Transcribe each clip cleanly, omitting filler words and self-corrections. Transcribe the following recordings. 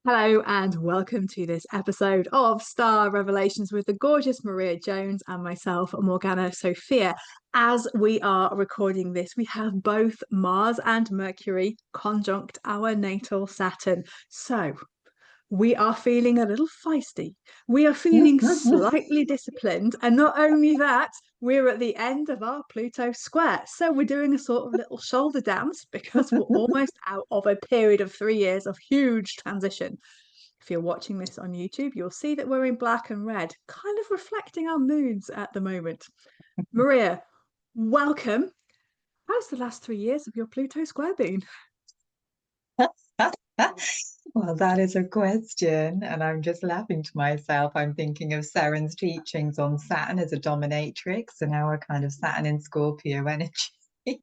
Hello and welcome to this episode of Star Revelations with the gorgeous Maria Jones and myself, Morgana Sophia. As we are recording this, we have both Mars and Mercury conjunct our natal Saturn. So we are feeling a little feisty. We are feeling slightly disciplined. And not only that, we're at the end of our Pluto square. So we're doing a sort of little shoulder dance because we're almost out of a period of 3 years of huge transition. If you're watching this on YouTube, you'll see that we're in black and red, kind of reflecting our moods at the moment. Maria, welcome. How's the last 3 years of your Pluto square been? Well, that is a question, and I'm just laughing to myself. I'm thinking of Saren's teachings on Saturn as a dominatrix, and our kind of Saturn in Scorpio energy. And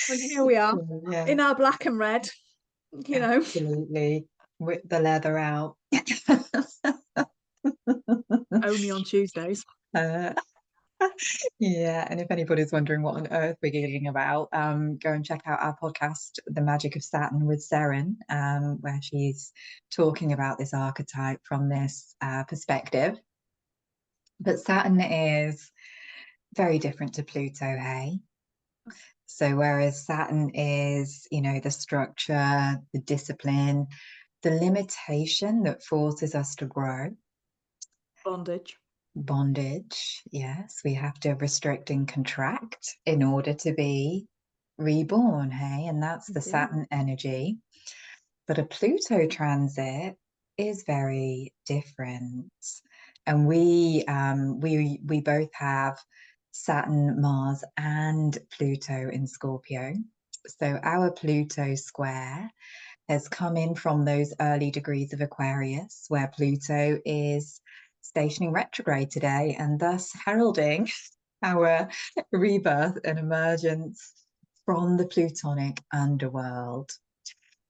here we are So, yeah, in our black and red, you know. absolutely. With the leather out. Only on Tuesdays. Uh, yeah, and if anybody's wondering what on earth we're giggling about, go and check out our podcast, The Magic of Saturn with Seren, where she's talking about this archetype from this perspective. But Saturn is very different to Pluto, hey? So whereas Saturn is, the structure, the discipline, the limitation that forces us to grow, Bondage. bondage, yes, we have to restrict and contract in order to be reborn, hey? And that's the Indeed. Saturn energy. But a Pluto transit is very different. And we both have Saturn, Mars, and Pluto in Scorpio. So our Pluto square has come in from those early degrees of Aquarius, where Pluto is stationing retrograde today and thus heralding our rebirth and emergence from the Plutonic underworld.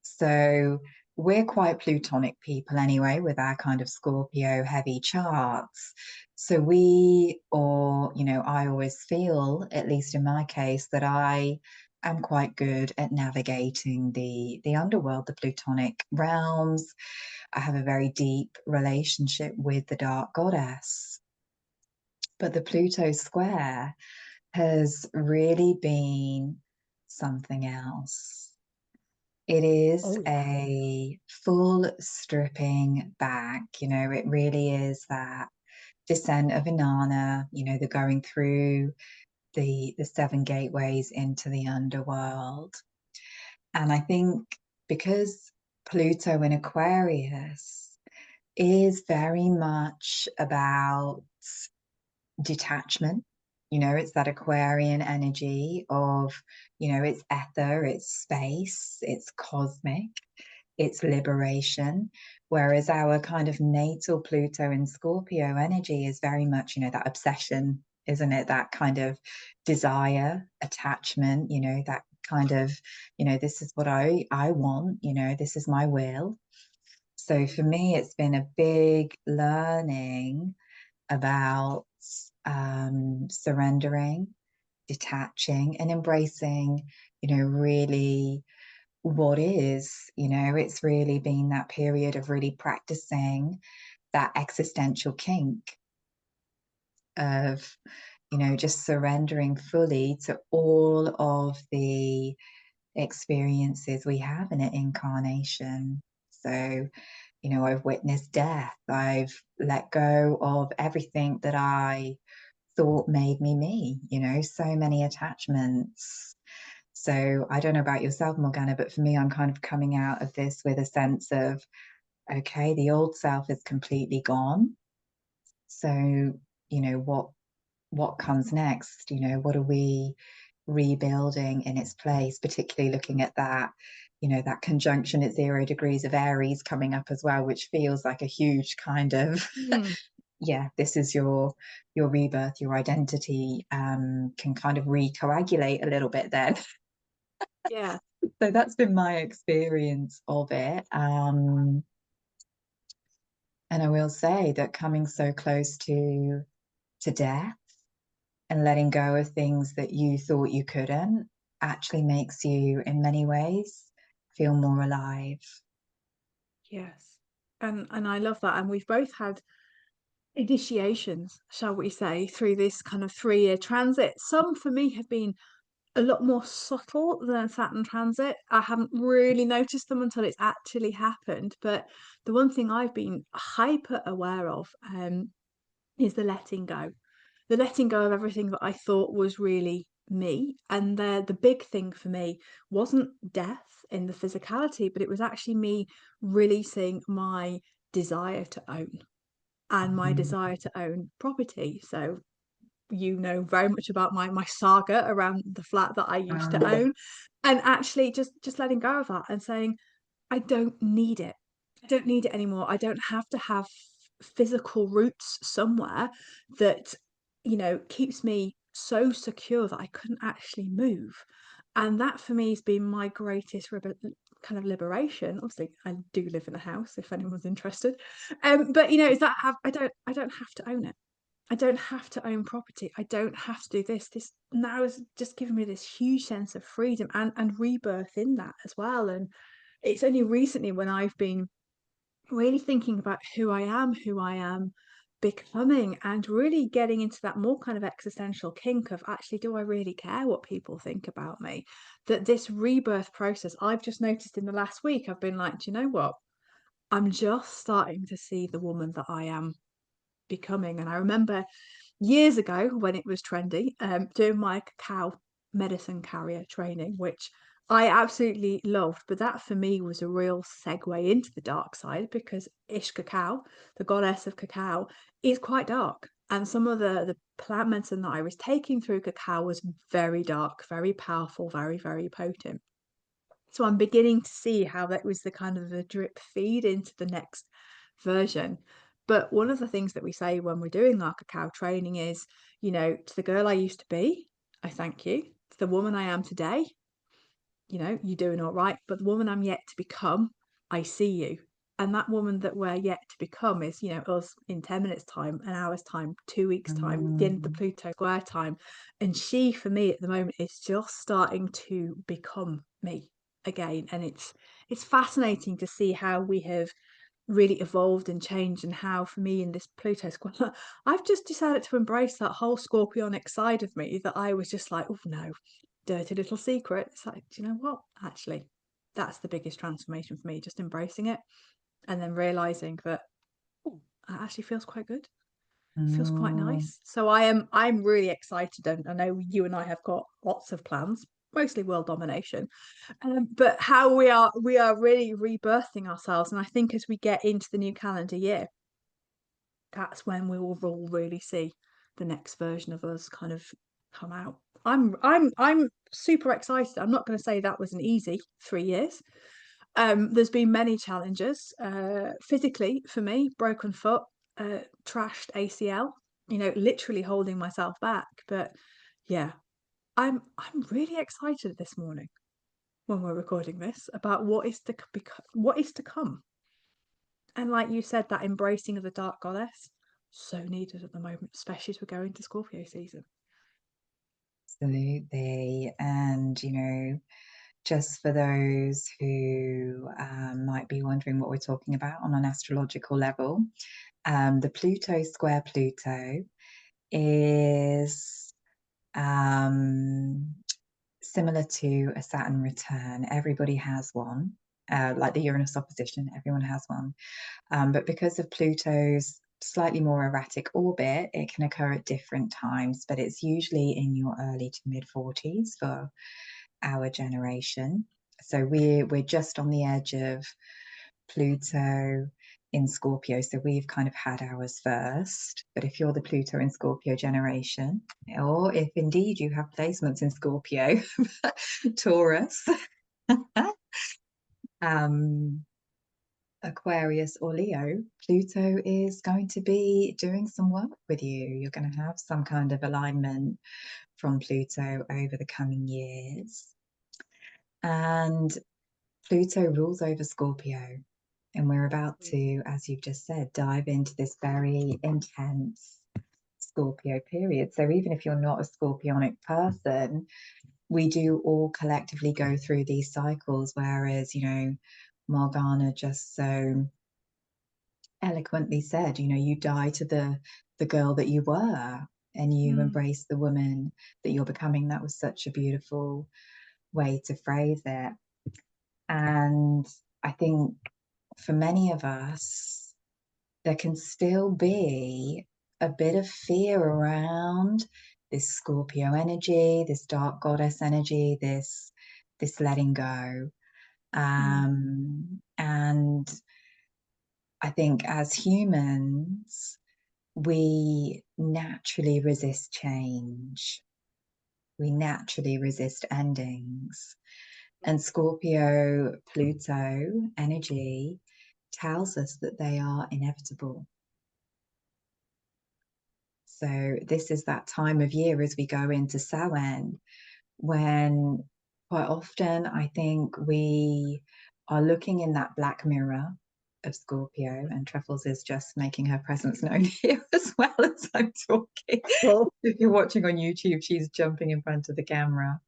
So we're quite Plutonic people anyway, with our kind of Scorpio heavy charts. So I always feel, at least in my case, that I am quite good at navigating the underworld, the Plutonic realms. I have a very deep relationship with the dark goddess. But the Pluto square has really been something else. It is Oh, yeah. a full stripping back. It really is that descent of Inanna, the going through the seven gateways into the underworld. And I think because Pluto in Aquarius is very much about detachment. It's that Aquarian energy of, it's ether, it's space, it's cosmic, it's liberation. Whereas our kind of natal Pluto in Scorpio energy is very much, that obsession, isn't it? That kind of desire, attachment, that kind of, this is what I want, this is my will. So for me, it's been a big learning about surrendering, detaching, and embracing, really what is. It's really been that period of really practicing that existential kink of, just surrendering fully to all of the experiences we have in an incarnation. So, I've witnessed death. I've let go of everything that I thought made me, so many attachments. So I don't know about yourself, Morgana, but for me, I'm kind of coming out of this with a sense of, okay, the old self is completely gone. So, what comes next? What are we rebuilding in its place, particularly looking at that, that conjunction at 0 degrees of Aries coming up as well, which feels like a huge kind of Mm, yeah, this is your rebirth, your identity can kind of recoagulate a little bit then. yeah. So that's been my experience of it. And I will say that coming so close to death and letting go of things that you thought you couldn't actually makes you, in many ways, feel more alive. Yes. And I love that. And we've both had initiations, shall we say, through this kind of 3-year transit. Some for me have been a lot more subtle than Saturn transit. I haven't really noticed them until it's actually happened. But the one thing I've been hyper aware of is the letting go of everything that I thought was really me. And the big thing for me wasn't death in the physicality, but it was actually me releasing my desire to own, and my Mm. desire to own property. So you know very much about my saga around the flat that I used to own, and actually just letting go of that and saying, I don't need it. I don't need it anymore. I don't have to have physical roots somewhere that, keeps me so secure that I couldn't actually move. And that for me has been my greatest kind of liberation. Obviously, I do live in a house if anyone's interested. But is that I don't have to own it. I don't have to own property. I don't have to do this. This now is just giving me this huge sense of freedom and rebirth in that as well. And it's only recently when I've been really thinking about who I am becoming, and really getting into that more kind of existential kink of, actually, do I really care what people think about me? That this rebirth process, I've just noticed in the last week, I've been like, do you know what? I'm just starting to see the woman that I am becoming. And I remember years ago when it was trendy, doing my cacao medicine carrier training, which I absolutely loved. But that for me was a real segue into the dark side, because Ish Cacao, the goddess of cacao, is quite dark. And some of the plant medicine that I was taking through cacao was very dark, very powerful, very, very potent. So I'm beginning to see how that was the kind of the drip feed into the next version. But one of the things that we say when we're doing our cacao training is, to the girl I used to be, I thank you. To the woman I am today, you're doing all right. But the woman I'm yet to become, I see you. And that woman that we're yet to become is, us in 10 minutes time, an hour's time, 2 weeks time, the end of the Mm. Pluto Square time. And she, for me at the moment, is just starting to become me again. And it's fascinating to see how we have really evolved and changed, and how for me in this Pluto Square, I've just decided to embrace that whole scorpionic side of me that I was just like, oh no, dirty little secret. It's like, do you know what? Actually, that's the biggest transformation for me, just embracing it and then realizing that, oh, that actually feels quite good. Feels quite Mm. nice. So I'm really excited, and I know you and I have got lots of plans, mostly world domination, but how we are really rebirthing ourselves. And I think as we get into the new calendar year, that's when we will all really see the next version of us kind of come out. I'm super excited. I'm not going to say that was an easy 3 years. There's been many challenges, physically for me, broken foot, trashed ACL, literally holding myself back. But yeah, I'm really excited this morning when we're recording this about what is to come. And like you said, that embracing of the dark goddess, so needed at the moment, especially as we're going to Scorpio season. Absolutely. And, just for those who might be wondering what we're talking about on an astrological level, the Pluto Square Pluto is similar to a Saturn return. Everybody has one, like the Uranus opposition, everyone has one. But because of Pluto's slightly more erratic orbit, it can occur at different times, but it's usually in your early to mid 40s for our generation. So we're just on the edge of Pluto in Scorpio. So we've kind of had ours first. But if you're the Pluto in Scorpio generation, or if indeed you have placements in Scorpio, Taurus, Aquarius or Leo, Pluto is going to be doing some work with you. You're going to have some kind of alignment from Pluto over the coming years. And Pluto rules over Scorpio. And we're about to, as you've just said, dive into this very intense Scorpio period. So even if you're not a Scorpionic person, we do all collectively go through these cycles, whereas, Morgana just so eloquently said, you die to the girl that you were, and you Mm, embrace the woman that you're becoming. That was such a beautiful way to phrase it. And I think for many of us, there can still be a bit of fear around this Scorpio energy, this dark goddess energy, this letting go. mm. And I think as humans, we naturally resist change. We naturally resist endings. And Scorpio Pluto energy tells us that they are inevitable. So this is that time of year as we go into Samhain, when quite often I think we are looking in that black mirror of Scorpio, and Truffles is just making her presence known here as well as I'm talking. Cool. If you're watching on YouTube, she's jumping in front of the camera.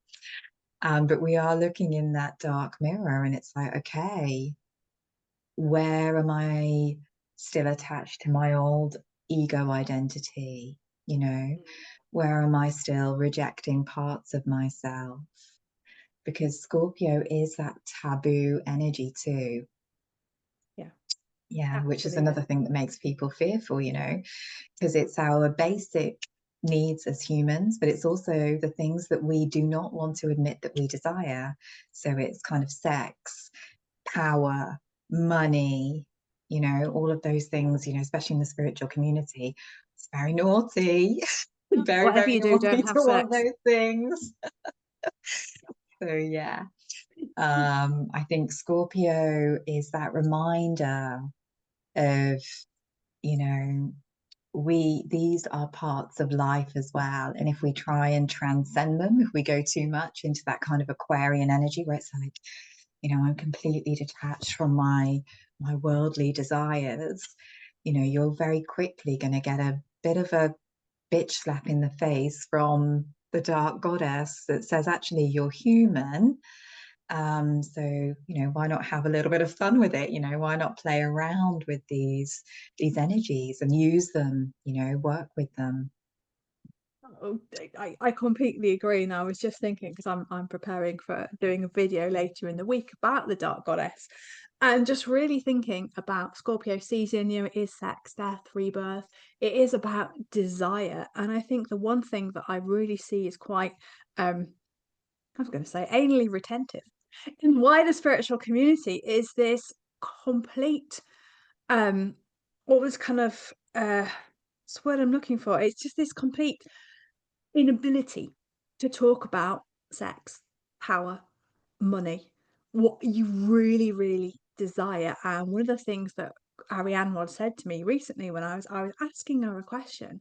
But we are looking in that dark mirror, and it's like, okay, where am I still attached to my old ego identity? Where am I still rejecting parts of myself? Because Scorpio is that taboo energy too. Yeah, Yeah, which is absolutely. another thing that makes people fearful, because it's our basic needs as humans, but it's also the things that we do not want to admit that we desire. So it's kind of sex, power, money, all of those things, especially in the spiritual community. It's very naughty, very, Whatever very you do, naughty don't to have want sex. those things. So yeah, I think Scorpio is that reminder of, you know, these are parts of life as well. And if we try and transcend them, if we go too much into that kind of Aquarian energy where it's like, I'm completely detached from my worldly desires, you're very quickly going to get a bit of a bitch slap in the face from the dark goddess that says, actually, you're human. So, why not have a little bit of fun with it? Why not play around with these energies and use them, work with them. Oh, I completely agree. And I was just thinking, because I'm preparing for doing a video later in the week about the Dark Goddess, and just really thinking about Scorpio season. It is sex, death, rebirth. It is about desire, and I think the one thing that I really see is quite, I was going to say, anally retentive in wider spiritual community is this complete, um, what was kind of what's the word I'm looking for? It's just this complete inability to talk about sex, power, money, what you really, really desire. And one of the things that Arianrhod said to me recently when I was asking her a question,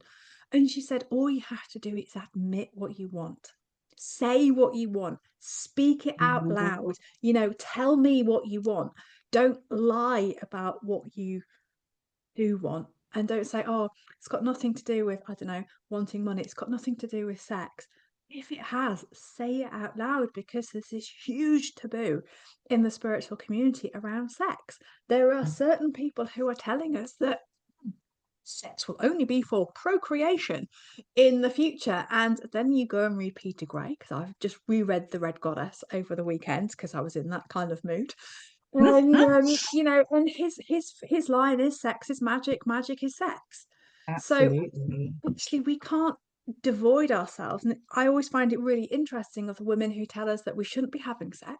and she said, all you have to do is admit what you want. Say what you want, speak it out Mhm. loud, tell me what you want. Don't lie about what you do want, and don't say, oh, it's got nothing to do with, I don't know, wanting money, it's got nothing to do with sex. If it has, say it out loud, because there's this huge taboo in the spiritual community around sex. There are certain people who are telling us that sex will only be for procreation in the future. And then you go and read Peter Gray, because I've just reread The Red Goddess over the weekend because I was in that kind of mood. And and his line is, sex is magic, magic is sex. So Absolutely. actually we can't devoid ourselves. And I always find it really interesting of the women who tell us that we shouldn't be having sex,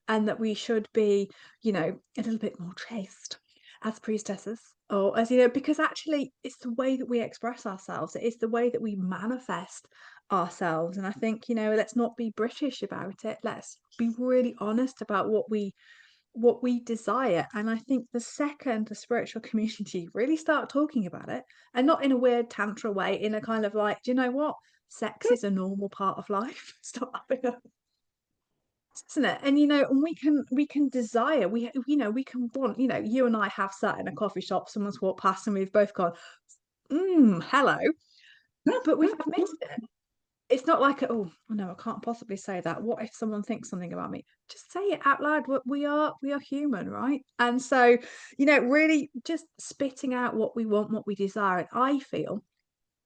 and that we should be, a little bit more chaste as priestesses, or as because actually it's the way that we express ourselves, it is the way that we manifest ourselves. And I think, let's not be British about it. Let's be really honest about what we desire. And I think the second the spiritual community really start talking about it, and not in a weird tantra way, in a kind of like, do you know what, sex is a normal part of life. Stop having a, isn't it? And and we can desire, we can want, you and I have sat in a coffee shop, someone's walked past, and we've both gone, hello, but we've admitted it. it's not like, oh no, I can't possibly say that. What if someone thinks something about me? Just say it out loud. We are human, right? And so, really just spitting out what we want, what we desire. And I feel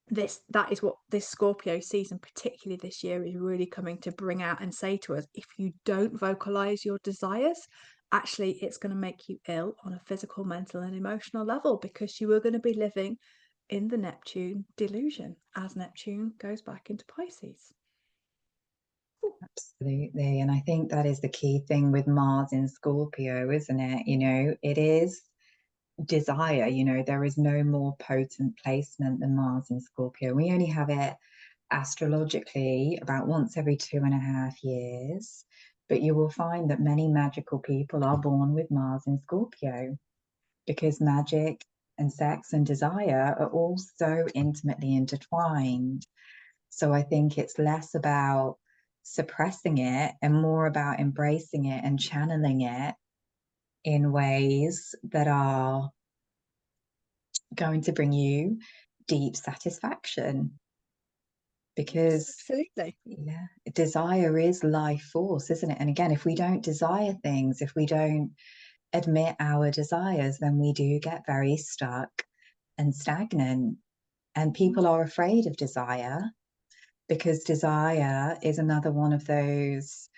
that is what this Scorpio season, particularly this year, is really coming to bring out and say to us: if you don't vocalize your desires, actually it's going to make you ill on a physical, mental, and emotional level, because you are going to be living in the Neptune delusion as Neptune goes back into Pisces. Absolutely. And I think that is the key thing with Mars in Scorpio, isn't it? It is desire. There is no more potent placement than Mars in Scorpio. We only have it astrologically about once every 2.5 years. But you will find that many magical people are born with Mars in Scorpio, because magic and sex and desire are all so intimately intertwined. So I think it's less about suppressing it and more about embracing it and channeling it in ways that are going to bring you deep satisfaction. Because Absolutely. yeah, desire is life force, isn't it? And again, if we don't desire things, if we don't admit our desires, then we do get very stuck and stagnant. And people are afraid of desire, because desire is another one of those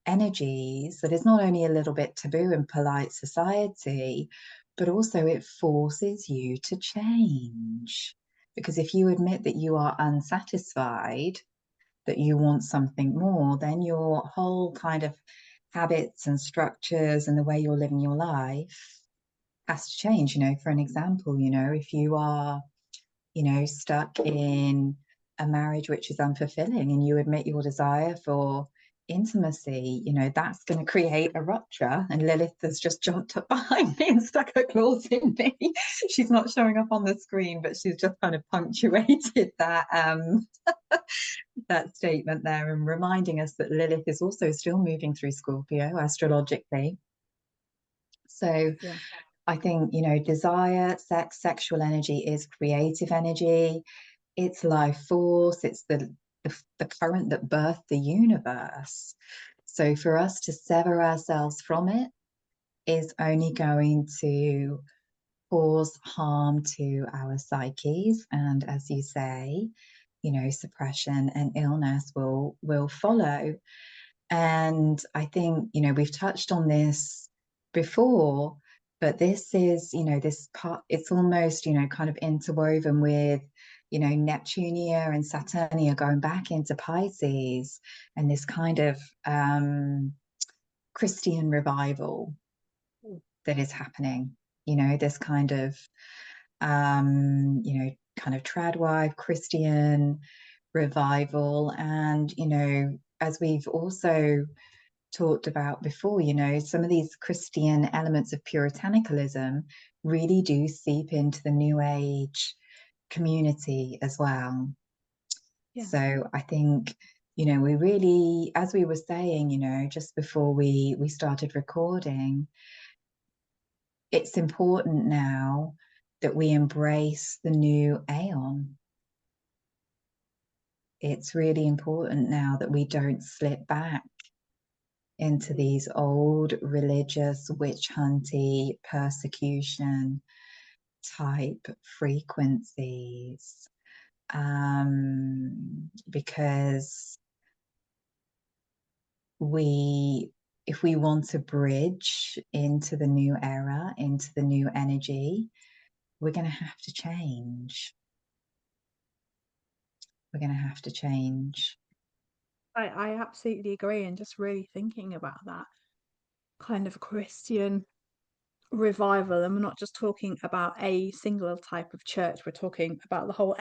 energies that is not only a little bit taboo in polite society, but also it forces you to change. Because if you admit that you are unsatisfied, that you want something more, then your whole kind of habits and structures and the way you're living your life has to change. For an example, if you are stuck in a marriage which is unfulfilling, and you admit your desire for intimacy, that's going to create a rupture. And Lilith has just jumped up behind me and stuck her claws in me. She's not showing up on the screen, but she's just kind of punctuated that statement there, and reminding us that Lilith is also still moving through Scorpio astrologically. So Yeah. I think, desire, sex, sexual energy is creative energy. It's life force. It's the current that birthed the universe. So for us to sever ourselves from it is only going to cause harm to our psyches. And as you say, suppression and illness will follow. And I think, we've touched on this before, but this is, this part, it's almost, kind of interwoven with, Neptunia and Saturnia going back into Pisces, and this kind of Christian revival that is happening, this kind of, kind of tradwife Christian revival. And, as we've also talked about before, some of these Christian elements of puritanicalism really do seep into the New Age community as well. Yeah. So I think, we really, as we were saying, just before we started recording, it's important now that we embrace the new Aeon. It's really important now that we don't slip back into these old religious witch hunty persecution type frequencies, because if we want to bridge into the new era, into the new energy, we're going to have to change. We're going to have to change. I absolutely agree. And just really thinking about that kind of Christian revival, and we're not just talking about a single type of church, we're talking about the whole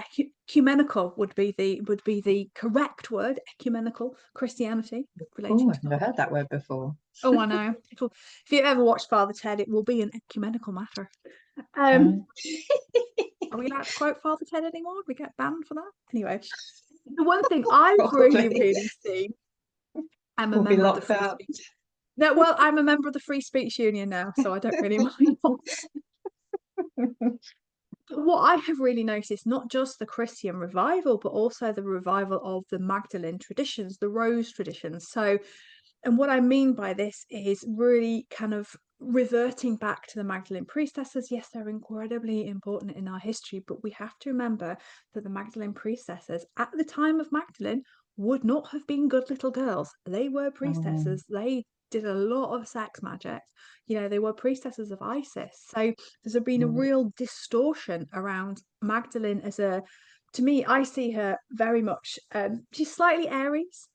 ecumenical would be the correct word, ecumenical Christianity Oh, relating to I've never heard that word before. oh, I know. If you ever watch Father Ted, it will be an ecumenical matter. um are we allowed to quote Father Ted anymore? We get banned for that anyway. The one thing I've Probably. really seen, I'm a We'll be member of the locked free up. speech no, well, I'm a member of the Free Speech Union now, so I don't really mind. what I have really noticed, not just the Christian revival, but also the revival of the Magdalene traditions, the Rose traditions. So, and what I mean by this is really kind of reverting back to the Magdalene priestesses. Yes, they're incredibly important in our history, but we have to remember that the Magdalene priestesses at the time of Magdalene would not have been good little girls. They were Mm, priestesses. They did a lot of sex magic. You know, they were priestesses of Isis. So there's been a mm, real distortion around Magdalene as a, to me, I see her very much, she's slightly Aries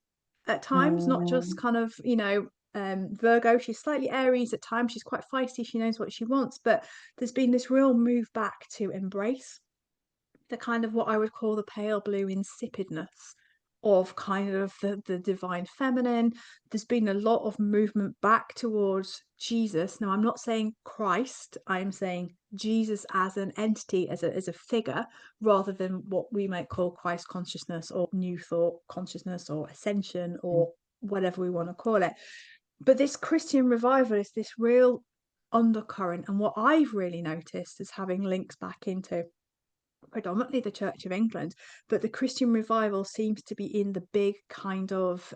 at times, not just mm, kind of, you know, Virgo. She's slightly Aries at times. She's quite feisty. She knows what she wants. But there's been this real move back to embrace the kind of what I would call the pale blue insipidness of kind of the divine feminine. There's been a lot of movement back towards Jesus. Now, I'm not saying Christ, I'm saying Jesus as an entity, as a figure, rather than what we might call Christ consciousness or New Thought consciousness or ascension mm, or whatever we want to call it. But this Christian revival is this real undercurrent. And what I've really noticed is having links back into predominantly the Church of England, but the Christian revival seems to be in the big kind of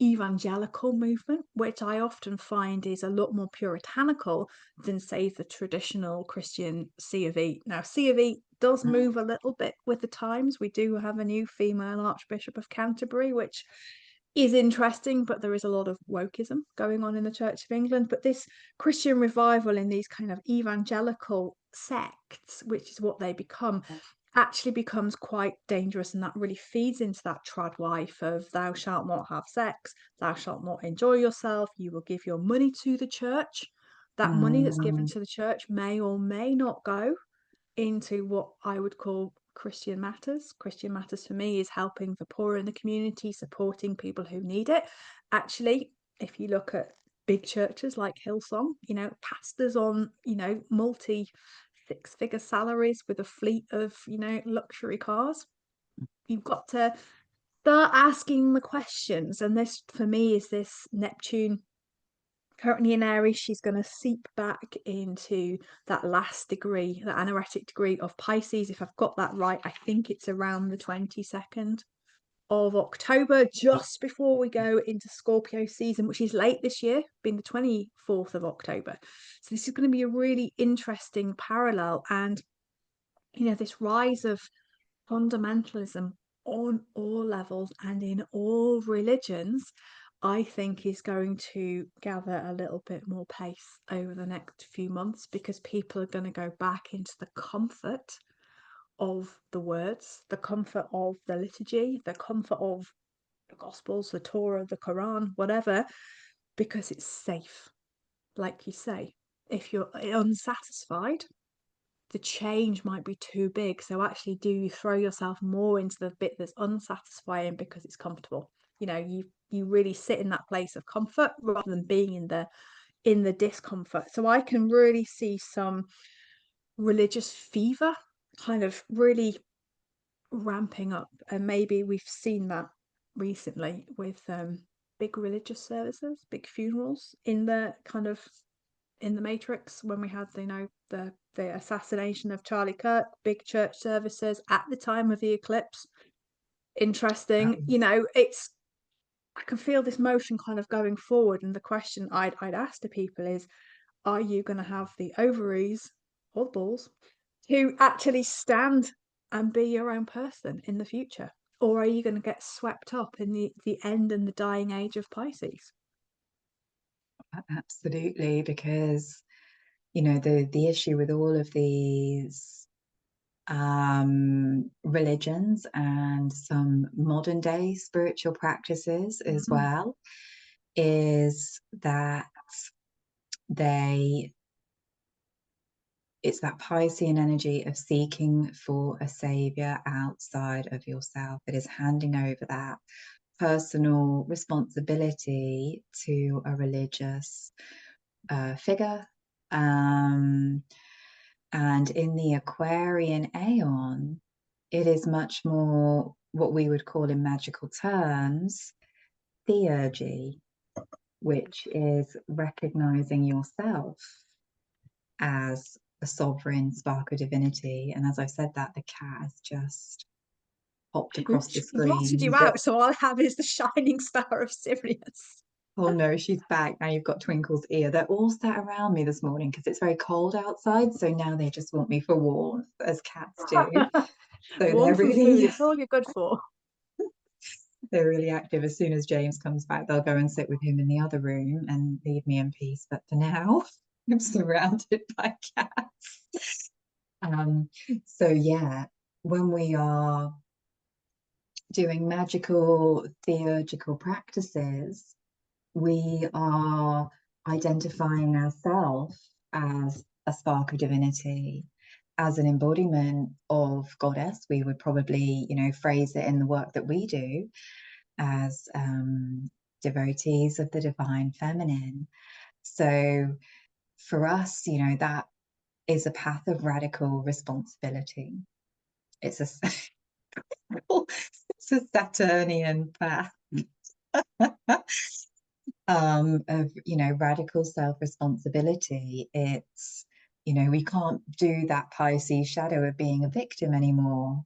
evangelical movement, which I often find is a lot more puritanical than, say, the traditional Christian C of E. Now, C of E does mm, move a little bit with the times. We do have a new female Archbishop of Canterbury, which is interesting, but there is a lot of wokeism going on in the Church of England. But this Christian revival in these kind of evangelical sects, which is what they become, actually becomes quite dangerous. And that really feeds into that trad wife of thou shalt not have sex, thou shalt not enjoy yourself, you will give your money to the church. That money that's given mm, to the church may or may not go into what I would call Christian matters. Christian matters for me is helping the poor in the community, supporting people who need it. Actually, if you look at big churches like Hillsong, you know, pastors on, you know, multi six-figure salaries with a fleet of, you know, luxury cars, you've got to start asking the questions. And this for me is this Neptune currently in Aries. She's going to seep back into that last degree, that anaretic degree of Pisces. If I've got that right, I think it's around the 22nd of October, just before we go into Scorpio season, which is late this year, being the 24th of October. So this is going to be a really interesting parallel. And, you know, this rise of fundamentalism on all levels and in all religions, I think is going to gather a little bit more pace over the next few months, because people are going to go back into the comfort of the words, the comfort of the liturgy, the comfort of the Gospels, the Torah, the Quran, whatever, because it's safe. Like you say, if you're unsatisfied, the change might be too big. So actually, do you throw yourself more into the bit that's unsatisfying because it's comfortable? You know, you really sit in that place of comfort rather than being in the discomfort. So I can really see some religious fever kind of really ramping up, and maybe we've seen that recently with big religious services, big funerals in the kind of in the Matrix, when we had, you know, the assassination of Charlie Kirk, big church services at the time of the eclipse. Interesting, you know, it's, I can feel this motion kind of going forward, and the question I'd ask to people is, are you going to have the ovaries or the balls to actually stand and be your own person in the future, or are you going to get swept up in the end and the dying age of Pisces? absolutely, because you know the issue with all of these religions and some modern day spiritual practices as Mm-hmm. well is that they it's that Piscean energy of seeking for a savior outside of yourself. It is handing over that personal responsibility to a religious figure. And in the Aquarian Aeon, it is much more what we would call in magical terms theurgy, which is recognizing yourself as a sovereign spark of divinity. And as I said that, the cat has just popped across the She blotted screen. you But out, so all I have is the shining star of Sirius. oh no, she's back. Now you've got Twinkle's ear. They're all sat around me this morning because it's very cold outside. So now they just want me for warmth, as cats do. So Warmth and food, it's all you're good for. they're really active. As soon as James comes back, they'll go and sit with him in the other room and leave me in peace. But for now, I'm surrounded by cats. So yeah, when we are doing magical theurgical practices, we are identifying ourselves as a spark of divinity, as an embodiment of goddess. We would probably, phrase it in the work that we do as devotees of the divine feminine. So for us, that is a path of radical responsibility. It's a it's a Saturnian path of radical self-responsibility. It's we can't do that Pisces shadow of being a victim anymore.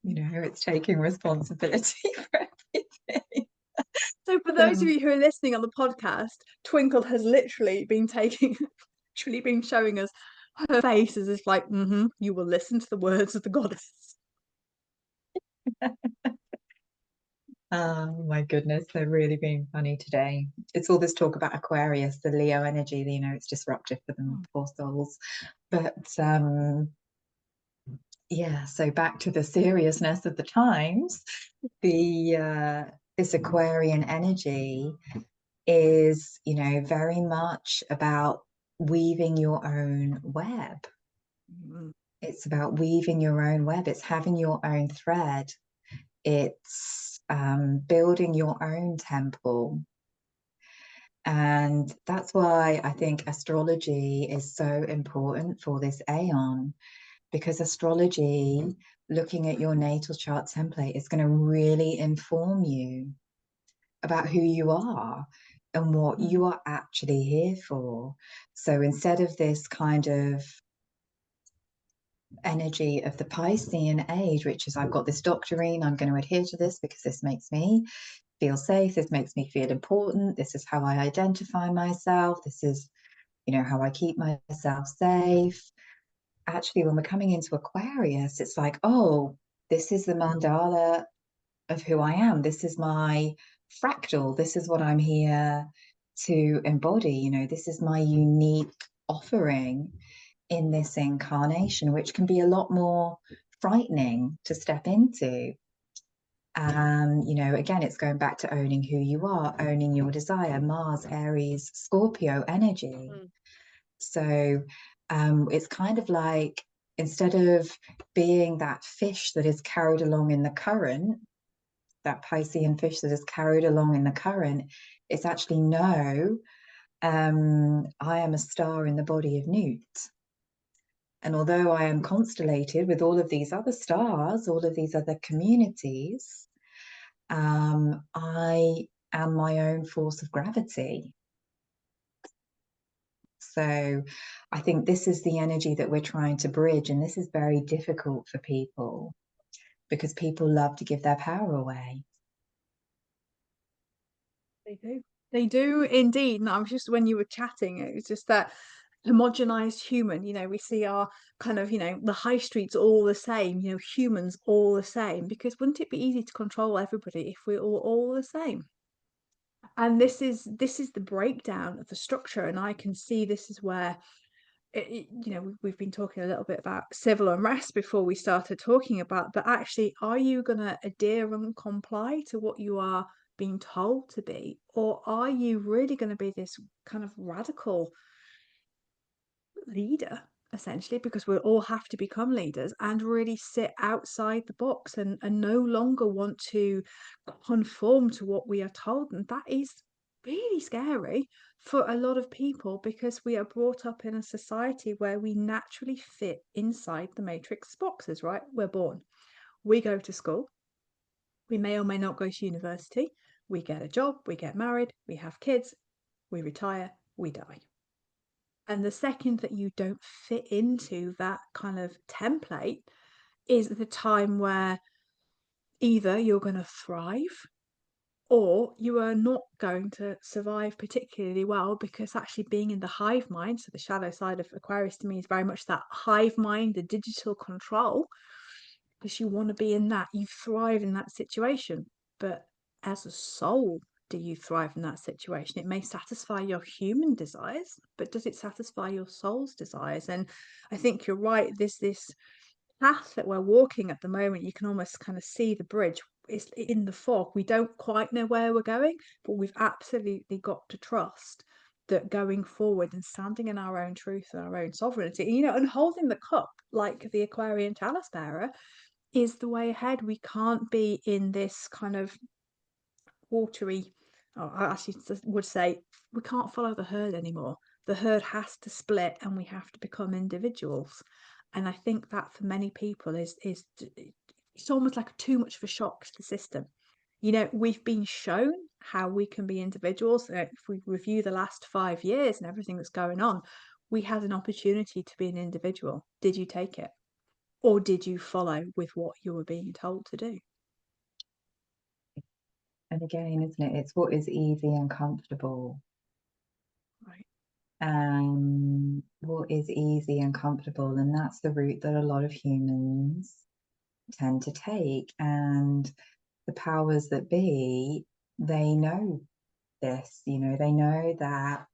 It's taking responsibility for everything. So for those of you who are listening on the podcast, Twinkle has literally been actually been showing us her face as if like, you will listen to the words of the goddess. Oh my goodness, they're really being funny today. It's all this talk about Aquarius, the Leo energy, it's disruptive for them, poor souls. But yeah, so back to the seriousness of the times, this Aquarian energy is, very much about weaving your own web. It's about weaving your own web. It's having your own thread. It's building your own temple. And that's why I think astrology is so important for this aeon, because astrology, looking at your natal chart template, is going to really inform you about who you are and what you are actually here for. So instead of this kind of energy of the Piscean age, which is I've got this doctrine, I'm going to adhere to this because this makes me feel safe, this makes me feel important, this is how I identify myself, this is how I keep myself safe. Actually, when we're coming into Aquarius, it's like, oh, this is the mandala of who I am, this is my fractal, this is what I'm here to embody, this is my unique offering in this incarnation, which can be a lot more frightening to step into. Again, it's going back to owning who you are, owning your desire, Mars, Aries, Scorpio energy. So it's kind of like, instead of being that fish that is carried along in the current, that Piscean fish that is carried along in the current, it's actually, no, I am a star in the body of Newt. And although I am constellated with all of these other stars, all of these other communities, I am my own force of gravity. So I think this is the energy that we're trying to bridge. And this is very difficult for people because people love to give their power away. They do. They do indeed. And I was just, when you were chatting, it was just that homogenized human, we see our kind of, the high streets all the same, humans all the same, because wouldn't it be easy to control everybody if we're all the same? And this is the breakdown of the structure, and I can see this is where we've been talking a little bit about civil unrest before we started talking about, but actually, are you going to adhere and comply to what you are being told to be, or are you really going to be this kind of radical leader, essentially, because we all have to become leaders and really sit outside the box and no longer want to conform to what we are told? And that is really scary for a lot of people, because we are brought up in a society where we naturally fit inside the matrix boxes, right? We're born, we go to school, we may or may not go to university, we get a job, we get married, we have kids, we retire, we die. And the second that you don't fit into that kind of template is the time where either you're going to thrive or you are not going to survive particularly well, because actually being in the hive mind, so the shadow side of Aquarius to me is very much that hive mind, the digital control, because you want to be in that, you thrive in that situation. But as a soul, do you thrive in that situation? It may satisfy your human desires, but does it satisfy your soul's desires? And I think you're right, this path that we're walking at the moment, you can almost kind of see the bridge. It's in the fog. We don't quite know where we're going, but we've absolutely got to trust that going forward and standing in our own truth and our own sovereignty, and holding the cup like the Aquarian chalice bearer is the way ahead. We can't be in this kind of watery, I actually would say, we can't follow the herd anymore. The herd has to split and we have to become individuals. And I think that for many people is it's almost like too much of a shock to the system. We've been shown how we can be individuals. If we review the last 5 years and everything that's going on, we had an opportunity to be an individual. Did you take it? Or did you follow with what you were being told to do? And again, isn't it? It's what is easy and comfortable. Right. What is easy and comfortable, and that's the route that a lot of humans tend to take. And the powers that be, they know this, they know that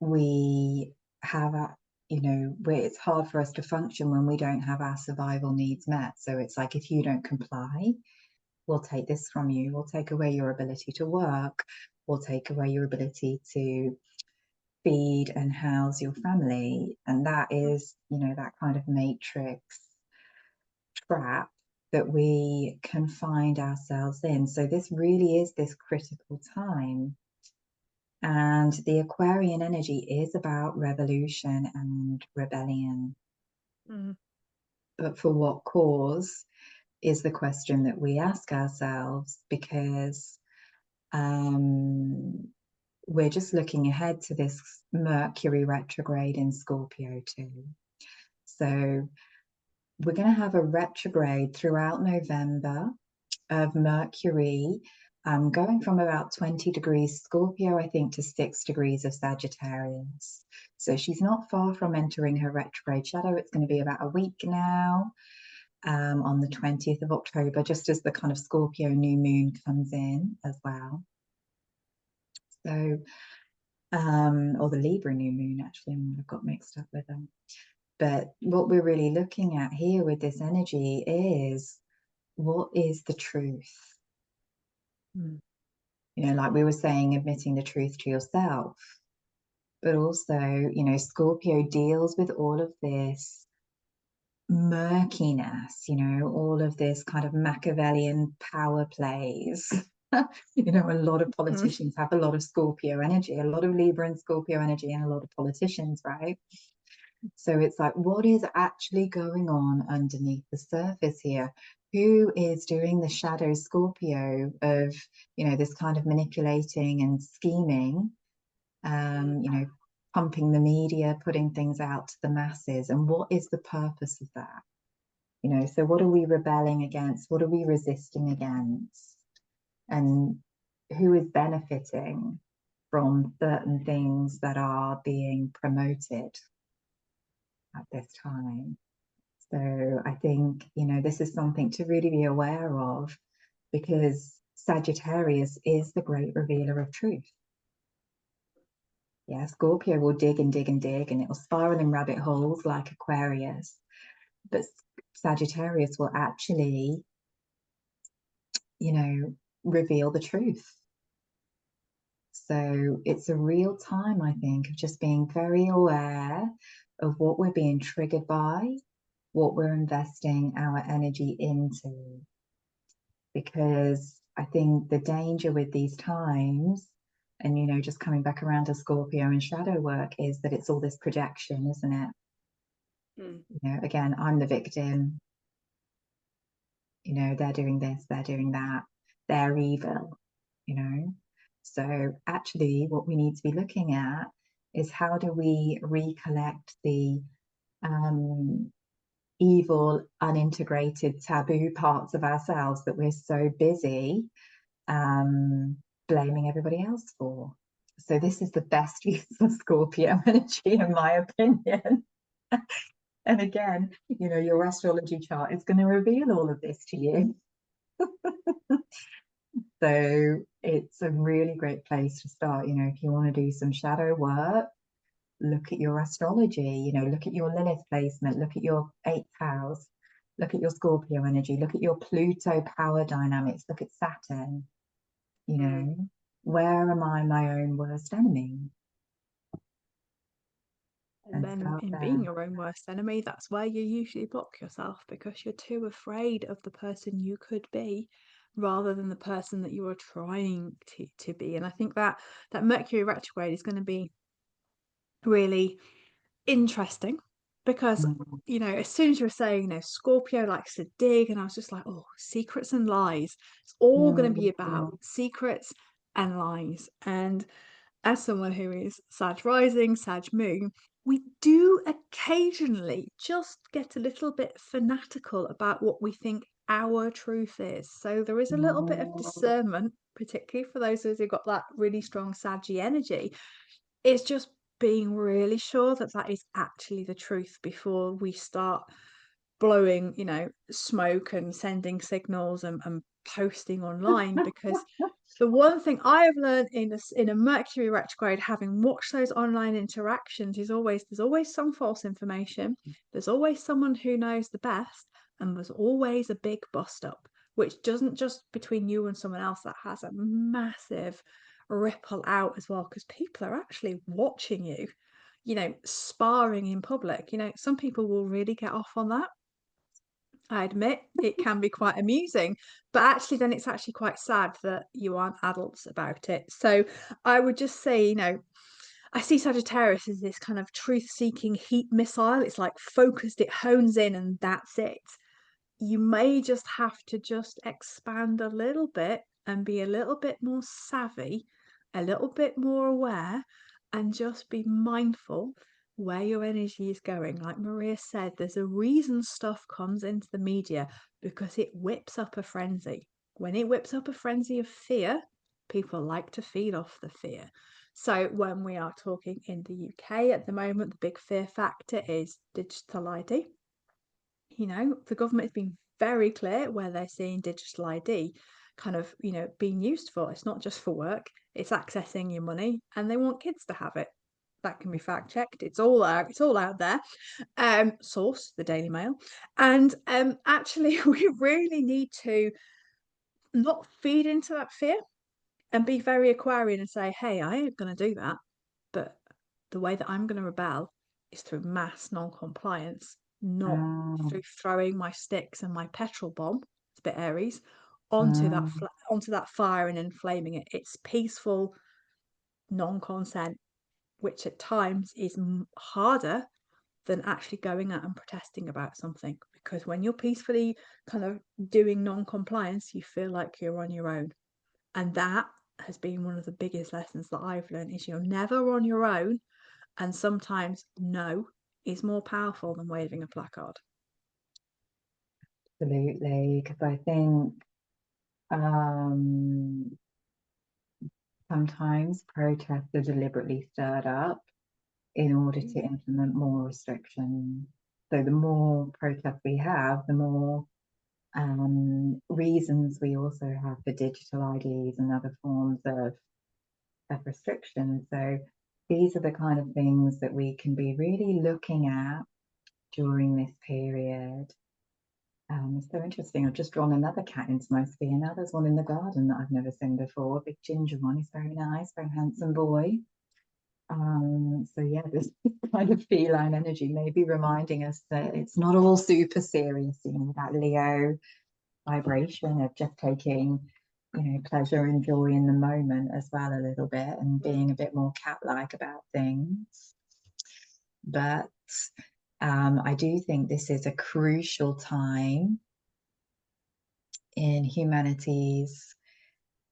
we have where it's hard for us to function when we don't have our survival needs met. So it's like, if you don't comply, we'll take this from you. We'll take away your ability to work. We'll take away your ability to feed and house your family. And that is, that kind of matrix trap that we can find ourselves in. So this really is this critical time. And the Aquarian energy is about revolution and rebellion. Mm. But for what cause is the question that we ask ourselves, because we're just looking ahead to this Mercury retrograde in Scorpio too. So we're going to have a retrograde throughout November of Mercury, going from about 20 degrees Scorpio, I think, to 6 degrees of Sagittarius. So she's not far from entering her retrograde shadow. It's going to be about a week now, on the 20th of October, just as the kind of Scorpio new moon comes in as well. So, or the Libra new moon, actually, I've got mixed up with them. But what we're really looking at here with this energy is, what is the truth? Mm. Like we were saying, admitting the truth to yourself. But also, Scorpio deals with all of this murkiness, all of this kind of Machiavellian power plays. A lot of politicians have a lot of Scorpio energy, a lot of Libra and Scorpio energy, and a lot of politicians, right? So it's like, what is actually going on underneath the surface here? Who is doing the shadow Scorpio of, this kind of manipulating and scheming, pumping the media, putting things out to the masses? And what is the purpose of that? So what are we rebelling against? What are we resisting against? And who is benefiting from certain things that are being promoted at this time? So I think, this is something to really be aware of, because Sagittarius is the great revealer of truth. Yeah, Scorpio will dig and dig and dig, and it will spiral in rabbit holes like Aquarius. But Sagittarius will actually, reveal the truth. So it's a real time, I think, of just being very aware of what we're being triggered by, what we're investing our energy into. Because I think the danger with these times, and just coming back around to Scorpio and shadow work, is that it's all this projection, isn't it? Again, I'm the victim. They're doing this, they're doing that, they're evil. So actually what we need to be looking at is how do we recollect the evil, unintegrated, taboo parts of ourselves that we're so busy blaming everybody else for. So this is the best use of Scorpio energy, in my opinion. And again, you know, your astrology chart is going to reveal all of this to you. So it's a really great place to start. You know, if you want to do some shadow work, look at your astrology, you know, look at your Lilith placement, look at your 8th house, look at your Scorpio energy, look at your Pluto power dynamics, look at Saturn, you know, where am I my own worst enemy? And then in being your own worst enemy, that's where you usually block yourself, because you're too afraid of the person you could be rather than the person that you are trying to be. And I think that Mercury retrograde is going to be really interesting, because you know, as soon as you're saying, you know, Scorpio likes to dig, and I was just like, oh, secrets and lies. It's all going to be about secrets and lies. And as someone who is Sag rising, Sag moon, we do occasionally just get a little bit fanatical about what we think our truth is. So there is a little bit of discernment, particularly for those of us who've got that really strong Saggy energy. It's just being really sure that that is actually the truth before we start blowing, you know, smoke and sending signals and posting online. Because the one thing I have learned in a Mercury retrograde, having watched those online interactions, is there's always some false information. There's always someone who knows the best, and there's always a big bust up, which doesn't just between you and someone else, that has a massive ripple out as well, because people are actually watching you, you know, sparring in public. You know, some people will really get off on that. I admit it can be quite amusing, but actually then it's actually quite sad that you aren't adults about it. So I would just say, you know, I see Sagittarius as this kind of truth-seeking heat missile. It's like focused, it hones in, and that's it. You may just have to just expand a little bit and be a little bit more savvy, a little bit more aware, and just be mindful where your energy is going. Like Maria said, there's a reason stuff comes into the media, because it whips up a frenzy. When it whips up a frenzy of fear, people like to feed off the fear. So when we are talking in the UK at the moment, the big fear factor is digital ID. You know, the government has been very clear where they're seeing digital ID kind of, you know, being used for. It's not just for work, it's accessing your money, and they want kids to have it. That can be fact checked. It's all out there. Source, the Daily Mail. And actually we really need to not feed into that fear and be very Aquarian and say, hey, I ain't going to do that. But the way that I'm going to rebel is through mass non-compliance, not through throwing my sticks and my petrol bomb, it's a bit Aries, onto that fire and inflaming it. It's peaceful non-consent, which at times is harder than actually going out and protesting about something. Because when you're peacefully kind of doing non-compliance, you feel like you're on your own. And that has been one of the biggest lessons that I've learned, is you're never on your own. And sometimes no is more powerful than waving a placard. Absolutely, because I think sometimes protests are deliberately stirred up in order to implement more restrictions. So the more protests we have, the more reasons we also have for digital IDs and other forms of restrictions. So these are the kind of things that we can be really looking at during this period. It's so interesting. I've just drawn another cat into my sphere. Now there's one in the garden that I've never seen before. A big ginger one. He's very nice, very handsome boy. So yeah, this kind of feline energy may be reminding us that it's not all super serious, you know, that Leo vibration of just taking, you know, pleasure and joy in the moment as well a little bit, and being a bit more cat-like about things. But I do think this is a crucial time in humanity's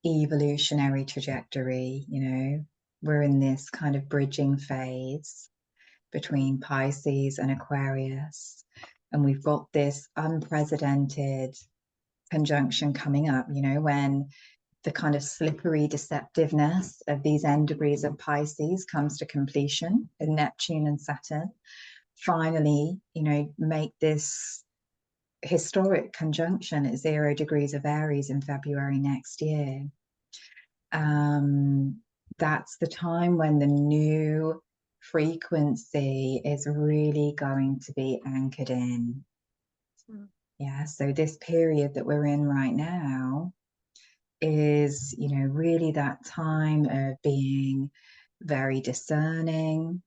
evolutionary trajectory. You know, we're in this kind of bridging phase between Pisces and Aquarius. And we've got this unprecedented conjunction coming up, you know, when the kind of slippery deceptiveness of these end degrees of Pisces comes to completion, and Neptune and Saturn finally, you know, make this historic conjunction at 0 degrees of Aries in February next year. That's the time when the new frequency is really going to be anchored in. Yeah, so this period that we're in right now is, you know, really that time of being very discerning,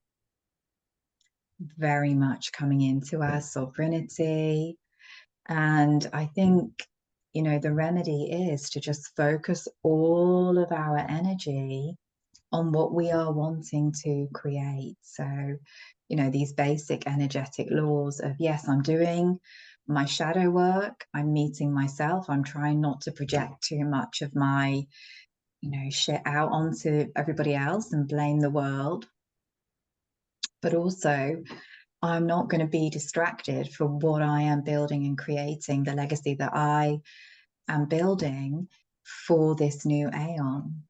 very much coming into our sovereignty. And I think, you know, the remedy is to just focus all of our energy on what we are wanting to create. So, you know, these basic energetic laws of, yes, I'm doing my shadow work, I'm meeting myself, I'm trying not to project too much of my, you know, shit out onto everybody else and blame the world. But also, I'm not going to be distracted from what I am building and creating, the legacy that I am building for this new Aeon.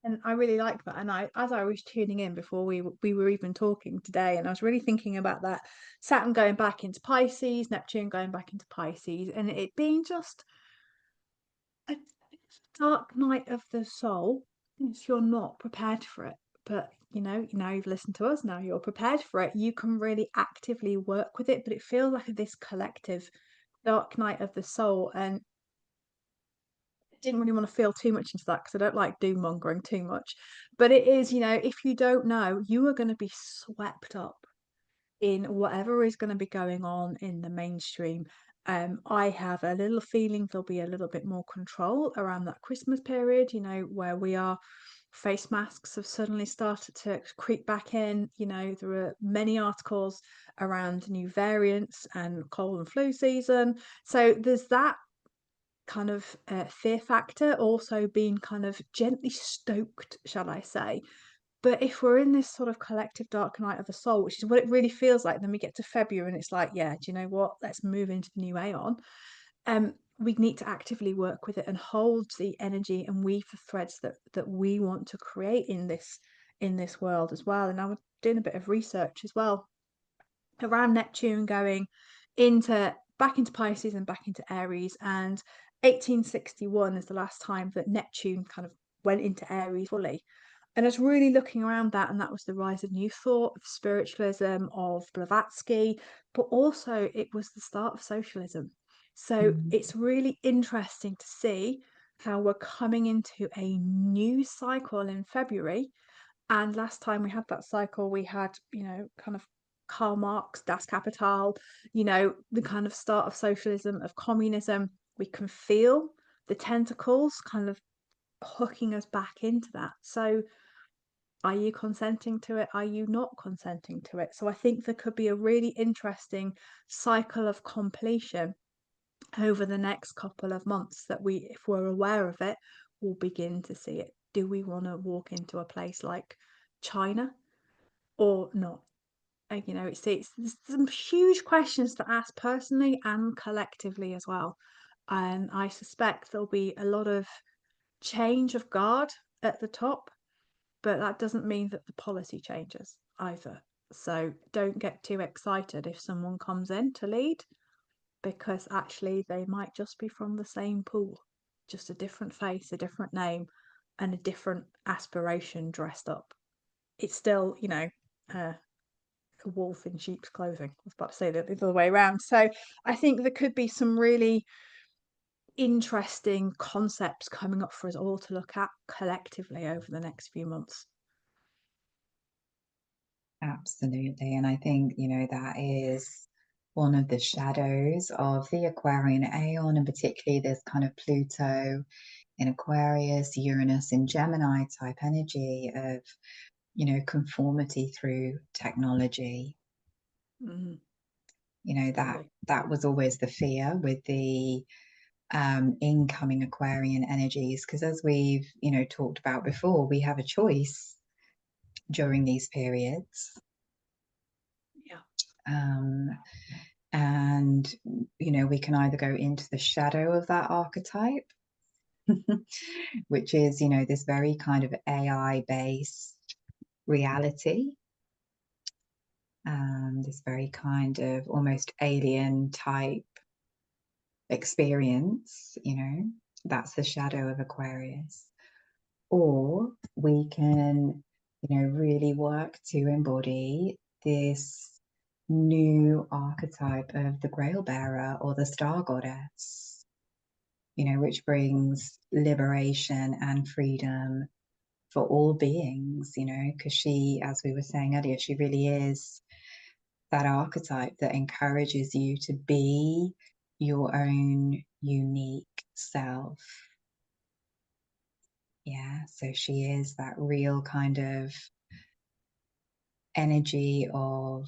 And I really like that. And as I was tuning in before we were even talking today, and I was really thinking about that Saturn going back into Pisces, Neptune going back into Pisces, and it being just a dark night of the soul. If you're not prepared for it, but you know, now you've listened to us, now you're prepared for it, you can really actively work with it. But it feels like this collective dark night of the soul, and didn't really want to feel too much into that because I don't like doom mongering too much. But it is, you know, if you don't know, you are going to be swept up in whatever is going to be going on in the mainstream. I have a little feeling there'll be a little bit more control around that Christmas period, you know, where we are. Face masks have suddenly started to creep back in. You know, there are many articles around new variants and cold and flu season. So there's that kind of fear factor also being kind of gently stoked, shall I say. But if we're in this sort of collective dark night of the soul, which is what it really feels like, then we get to February and it's like, yeah, do you know what? Let's move into the new Aeon. We need to actively work with it and hold the energy and weave the threads that we want to create in this world as well. And I was doing a bit of research as well around Neptune going into back into Pisces and back into Aries. And 1861 is the last time that Neptune kind of went into Aries fully. And I was really looking around that, and that was the rise of New Thought, of spiritualism, of Blavatsky, but also it was the start of socialism. So it's really interesting to see how we're coming into a new cycle in February. And last time we had that cycle, we had, you know, kind of Karl Marx, Das Kapital, you know, the kind of start of socialism, of communism. We can feel the tentacles kind of hooking us back into that. So are you consenting to it? Are you not consenting to it? So I think there could be a really interesting cycle of completion over the next couple of months that we, if we're aware of it, will begin to see it. Do we want to walk into a place like China or not? You know, it's there's some huge questions to ask personally and collectively as well. And I suspect there'll be a lot of change of guard at the top, but that doesn't mean that the policy changes either. So don't get too excited if someone comes in to lead, because actually they might just be from the same pool, just a different face, a different name, and a different aspiration dressed up. It's still, you know, a wolf in sheep's clothing. I was about to say that the other way around. So I think there could be some really interesting concepts coming up for us all to look at collectively over the next few months. Absolutely. And I think, you know, that is one of the shadows of the Aquarian Aeon, and particularly this kind of Pluto in Aquarius, Uranus in Gemini type energy of, you know, conformity through technology. Mm-hmm. You know, that was always the fear with the incoming Aquarian energies, because as we've, you know, talked about before, we have a choice during these periods. Yeah. And, you know, we can either go into the shadow of that archetype, which is, you know, this very kind of AI-based reality, this very kind of almost alien type experience, you know, that's the shadow of Aquarius. Or we can, you know, really work to embody this new archetype of the Grail Bearer or the Star Goddess, you know, which brings liberation and freedom for all beings, you know, because she, as we were saying earlier, she really is that archetype that encourages you to be your own unique self. Yeah, so she is that real kind of energy of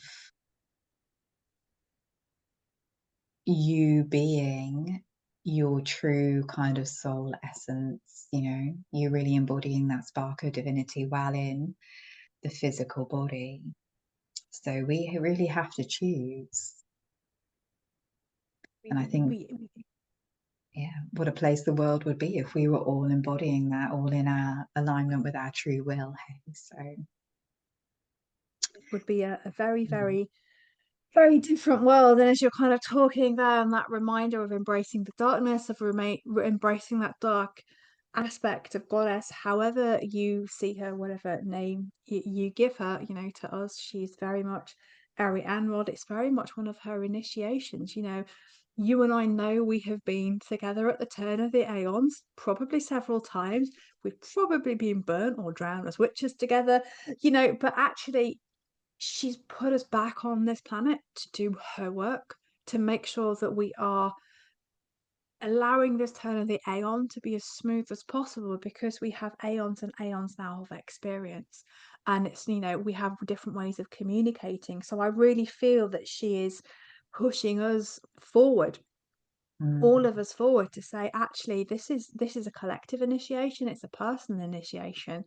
you being your true kind of soul essence, you know, you really embodying that spark of divinity while in the physical body. So we really have to choose. And I think, yeah, what a place the world would be if we were all embodying that, all in our alignment with our true will. Hey, so it would be a very, very different world. And as you're kind of talking there, and that reminder of embracing the darkness, of embracing that dark aspect of goddess, however you see her, whatever name you give her, you know, to us, she's very much Arianrhod. It's very much one of her initiations. You know, you and I know we have been together at the turn of the aeons, probably several times. We've probably been burnt or drowned as witches together, you know, but actually she's put us back on this planet to do her work, to make sure that we are allowing this turn of the aeon to be as smooth as possible, because we have aeons and aeons now of experience, and it's, you know, we have different ways of communicating. So I really feel that she is pushing us forward, all of us forward, to say actually this is a collective initiation, it's a personal initiation,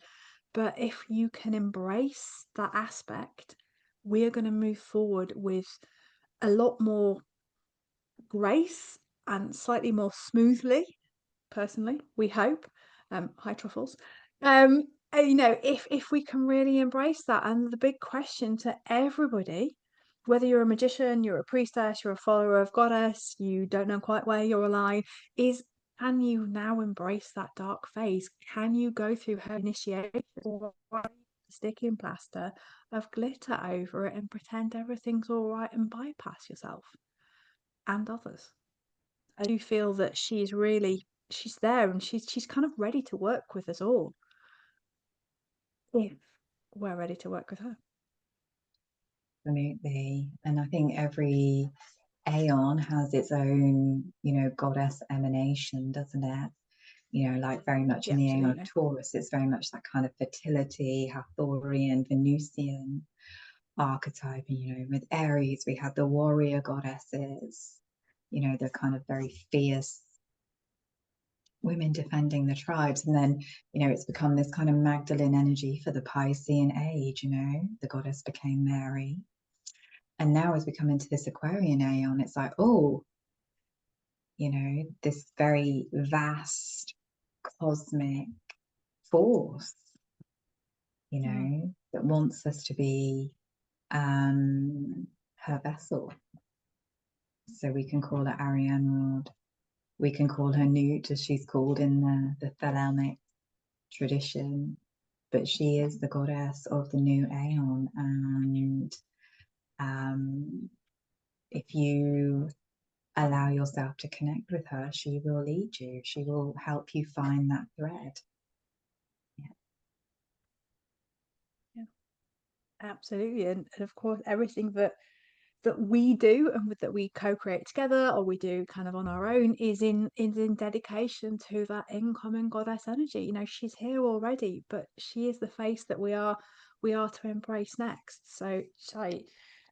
but if you can embrace that aspect, we're going to move forward with a lot more grace and slightly more smoothly, personally, we hope. Hi truffles. You know, if we can really embrace that. And the big question to everybody, whether you're a magician, you're a priestess, you're a follower of goddess, you don't know quite where you're aligned, is can you now embrace that dark phase? Can you go through her initiation, or sticking plaster of glitter over it and pretend everything's all right and bypass yourself and others? I do feel that she's there, and she's kind of ready to work with us all if we're ready to work with her. absolutely. And I think every Aeon has its own, you know, goddess emanation, doesn't it? You know, like very much Yeah, in the Aeon of absolutely. Taurus, it's very much that kind of fertility, Hathorian, Venusian archetype. And, you know, with Aries, we had the warrior goddesses, you know, the kind of very fierce women defending the tribes. And then, you know, it's become this kind of Magdalene energy for the Piscean age, you know, the goddess became Mary. And now as we come into this Aquarian Aeon, it's like, oh, you know, this very vast cosmic force, you know, that wants us to be her vessel. So we can call her Arianrhod. We can call her Newt, as she's called in the Thelemic tradition. But she is the goddess of the new Aeon. And if you allow yourself to connect with her, she will lead you. She will help you find that thread. Yeah, absolutely. And of course, everything that we do and that we co-create together, or we do kind of on our own, is in dedication to that incoming goddess energy. You know, she's here already, but she is the face that we are to embrace next. So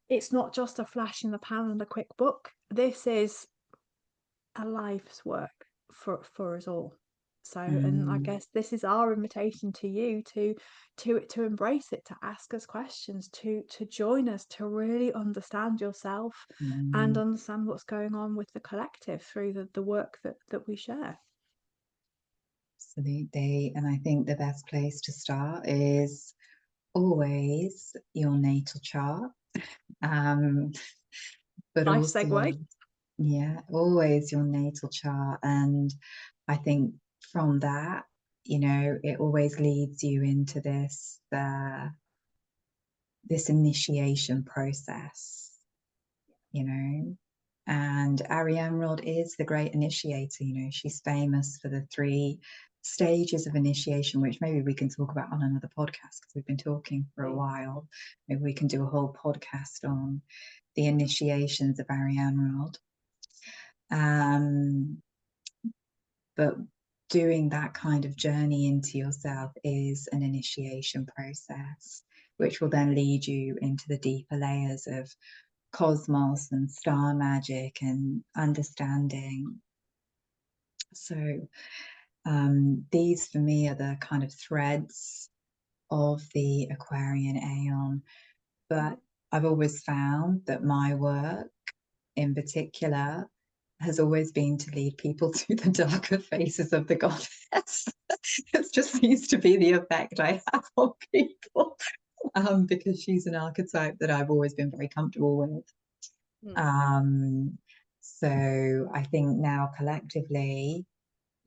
it's not just a flash in the pan and a quick book. This is a life's work. for us all. So, and I Mm, guess this is our invitation to you to embrace it, to ask us questions, to join us, to really understand yourself and mm, understand what's going on with the collective through the work that we share. absolutely. And I think the best place to start is always your natal chart. Um, but Nice also, segue. yeah, always your natal chart. And I think from that, it always leads you into this initiation process, you know. And Arianrhod is the great initiator, she's famous for the 3 stages of initiation, which maybe we can talk about on another podcast because we've been talking for a while. Maybe we can do a whole podcast on the initiations of Arianrhod. But doing that kind of journey into yourself is an initiation process, which will then lead you into the deeper layers of cosmos and star magic and understanding. So these for me are the kind of threads of the Aquarian Aeon. But I've always found that my work in particular has always been to lead people to the darker faces of the goddess. It just seems to be the effect I have on people, because she's an archetype that I've always been very comfortable with. Mm. Um, so I think now collectively,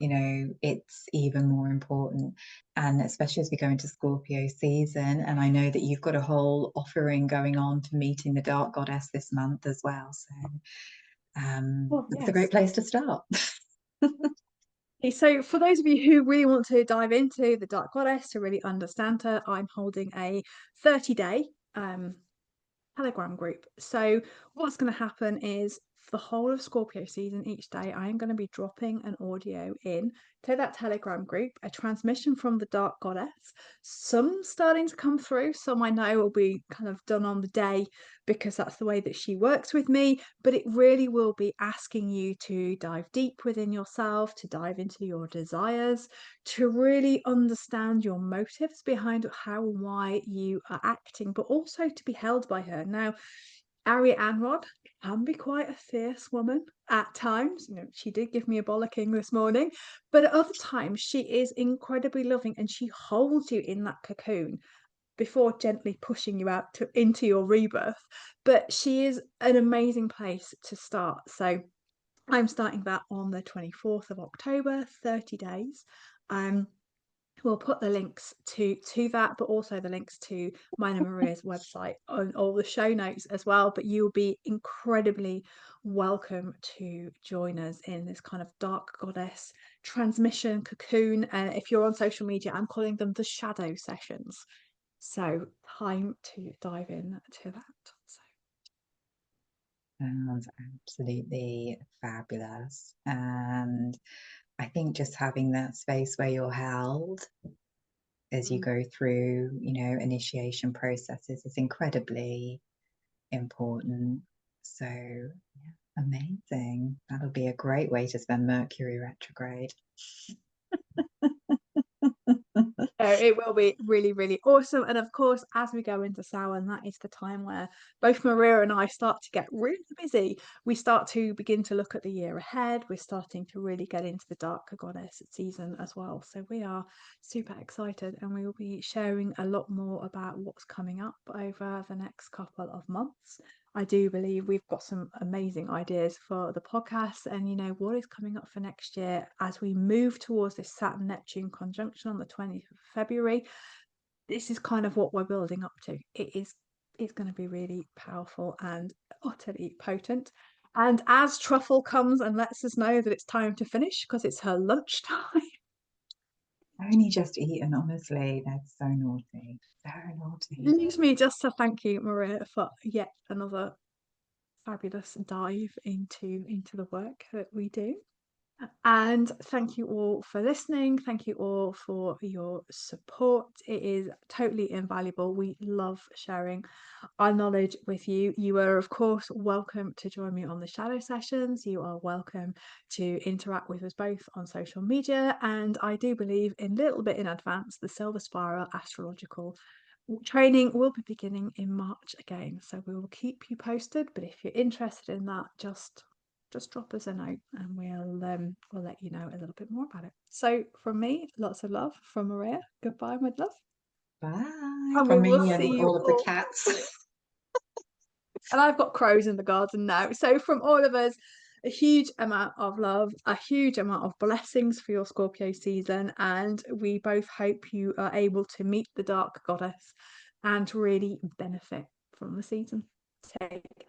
it's even more important. And especially as we go into Scorpio season, and I know that you've got a whole offering going on for meeting the dark goddess this month as well. So Oh, it's a great yes. place to start. So, for those of you who really want to dive into the Dark Goddess to really understand her, I'm holding a 30-day Telegram group. So what's going to happen is for the whole of Scorpio season, each day I am going to be dropping an audio in to that Telegram group, a transmission from the Dark Goddess. Some starting to come through, some I know will be kind of done on the day because that's the way that she works with me, but it really will be asking you to dive deep within yourself, to dive into your desires, to really understand your motives behind how and why you are acting, but also to be held by her. Now, Arianrhod can be quite a fierce woman at times. She did give me a bollocking this morning, but at other times she is incredibly loving and she holds you in that cocoon before gently pushing you out into your rebirth. But she is an amazing place to start. So I'm starting that on the 24th of October, 30 days. We'll put the links to that, but also the links to mine and Maria's website on all the show notes as well. But you'll be incredibly welcome to join us in this kind of dark goddess transmission cocoon. And if you're on social media, I'm calling them the shadow sessions. So time to dive in to that. So. Sounds absolutely fabulous. And I think just having that space where you're held as you go through, initiation processes is incredibly important. So, yeah, amazing. That'll be a great way to spend Mercury retrograde. It will be really, really awesome. And of course, as we go into Samhain, that is the time where both Maria and I start to get really busy. We start to begin to look at the year ahead. We're starting to really get into the Dark Goddess season as well. So we are super excited and we will be sharing a lot more about what's coming up over the next couple of months. I do believe we've got some amazing ideas for the podcast and what is coming up for next year as we move towards this Saturn Neptune conjunction on the 20th of February. This is kind of what we're building up to. It's going to be really powerful and utterly potent. And as Truffle comes and lets us know that it's time to finish because it's her lunchtime. Only just eaten, honestly. That's so naughty. So naughty. Leaves me just to thank you, Maria, for yet another fabulous dive into the work that we do. And thank you all for listening. Thank you all for your support. It is totally invaluable. We love sharing our knowledge with you. You are, of course, welcome to join me on the shadow sessions. You are welcome to interact with us both on social media. And I do believe, in a little bit in advance, the Silver Spiral astrological training will be beginning in March again. So we will keep you posted. But if you're interested in that, just drop us a note and we'll let you know a little bit more about it. So from me, lots of love. From Maria, goodbye, my love. Bye And we from will me and see you all of the all. cats. And I've got crows in the garden now. So from all of us, a huge amount of love, a huge amount of blessings for your Scorpio season. And we both hope you are able to meet the dark goddess and really benefit from the season. Take